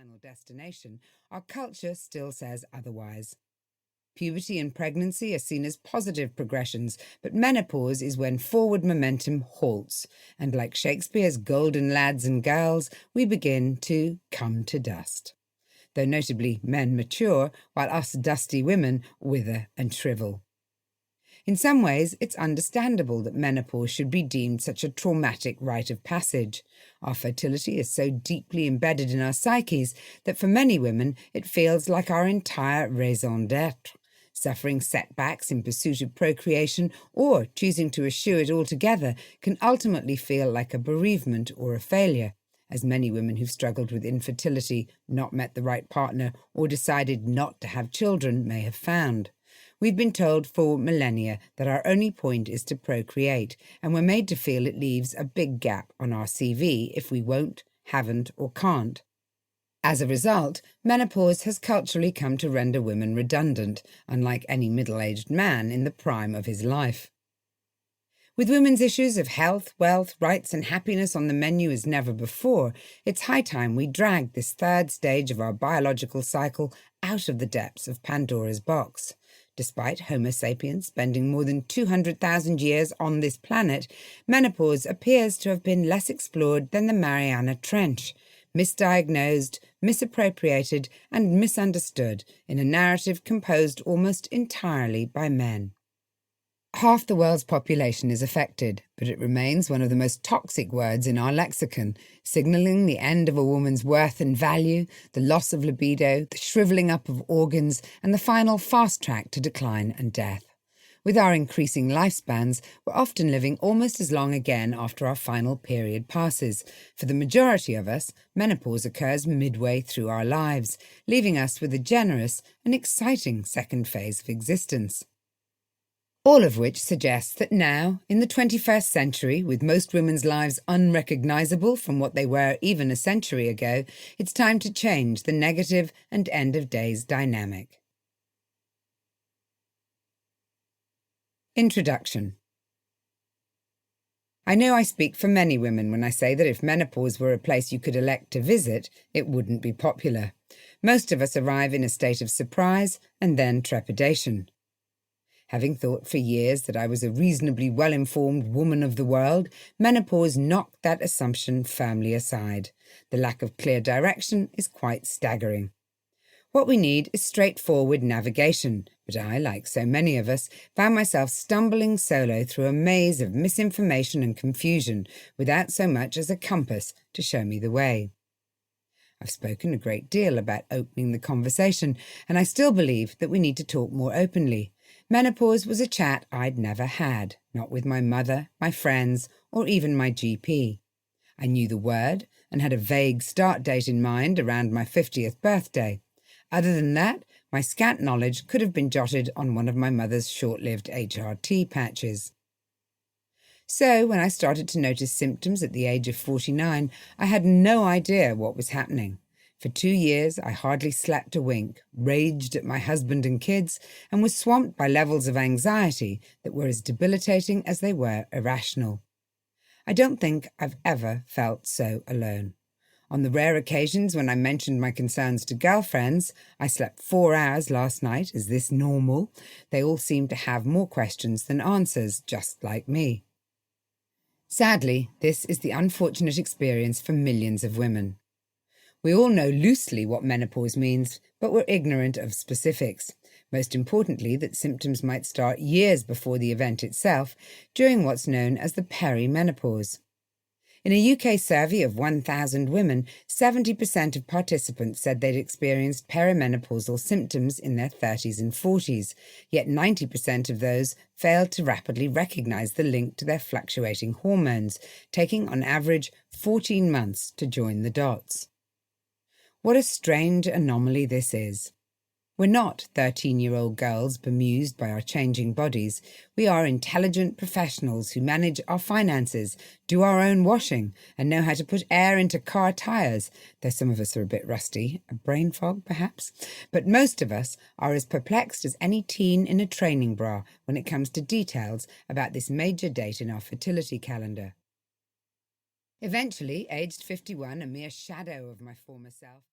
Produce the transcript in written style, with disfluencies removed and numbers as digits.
final destination, our culture still says otherwise. Puberty and pregnancy are seen as positive progressions, but menopause is when forward momentum halts, and like Shakespeare's golden lads and girls, we begin to come to dust. Though notably men mature, while us dusty women wither and shrivel. In some ways, it's understandable that menopause should be deemed such a traumatic rite of passage. Our fertility is so deeply embedded in our psyches that for many women it feels like our entire raison d'être. Suffering setbacks in pursuit of procreation or choosing to eschew it altogether can ultimately feel like a bereavement or a failure, as many women who've struggled with infertility, not met the right partner, or decided not to have children may have found. We've been told for millennia that our only point is to procreate, and we're made to feel it leaves a big gap on our CV if we won't, haven't, or can't. As a result, menopause has culturally come to render women redundant, unlike any middle-aged man in the prime of his life. With women's issues of health, wealth, rights and happiness on the menu as never before, it's high time we drag this third stage of our biological cycle out of the depths of Pandora's box. Despite Homo sapiens spending more than 200,000 years on this planet, menopause appears to have been less explored than the Mariana Trench, misdiagnosed, misappropriated and misunderstood in a narrative composed almost entirely by men. Half the world's population is affected, but it remains one of the most toxic words in our lexicon, signalling the end of a woman's worth and value, the loss of libido, the shrivelling up of organs, and the final fast track to decline and death. With our increasing lifespans, we're often living almost as long again after our final period passes. For the majority of us, menopause occurs midway through our lives, leaving us with a generous and exciting second phase of existence. All of which suggests that now, in the 21st century, with most women's lives unrecognisable from what they were even a century ago, it's time to change the negative and end-of-days dynamic. Introduction. I know I speak for many women when I say that if menopause were a place you could elect to visit, it wouldn't be popular. Most of us arrive in a state of surprise and then trepidation. Having thought for years that I was a reasonably well-informed woman of the world, menopause knocked that assumption firmly aside. The lack of clear direction is quite staggering. What we need is straightforward navigation, but I, like so many of us, found myself stumbling solo through a maze of misinformation and confusion without so much as a compass to show me the way. I've spoken a great deal about opening the conversation, and I still believe that we need to talk more openly. Menopause was a chat I'd never had, not with my mother, my friends, or even my GP. I knew the word and had a vague start date in mind around my 50th birthday. Other than that, my scant knowledge could have been jotted on one of my mother's short-lived HRT patches. So, when I started to notice symptoms at the age of 49, I had no idea what was happening. For 2 years, I hardly slept a wink, raged at my husband and kids, and was swamped by levels of anxiety that were as debilitating as they were irrational. I don't think I've ever felt so alone. On the rare occasions when I mentioned my concerns to girlfriends, I slept 4 hours last night, is this normal? They all seemed to have more questions than answers, just like me. Sadly, this is the unfortunate experience for millions of women. We all know loosely what menopause means, but we're ignorant of specifics. Most importantly, that symptoms might start years before the event itself, during what's known as the perimenopause. In a UK survey of 1,000 women, 70% of participants said they'd experienced perimenopausal symptoms in their 30s and 40s, yet 90% of those failed to rapidly recognise the link to their fluctuating hormones, taking on average 14 months to join the dots. What a strange anomaly this is. We're not 13-year-old girls bemused by our changing bodies. We are intelligent professionals who manage our finances, do our own washing, and know how to put air into car tyres, though some of us are a bit rusty, a brain fog perhaps. But most of us are as perplexed as any teen in a training bra when it comes to details about this major date in our fertility calendar. Eventually, aged 51, a mere shadow of my former self,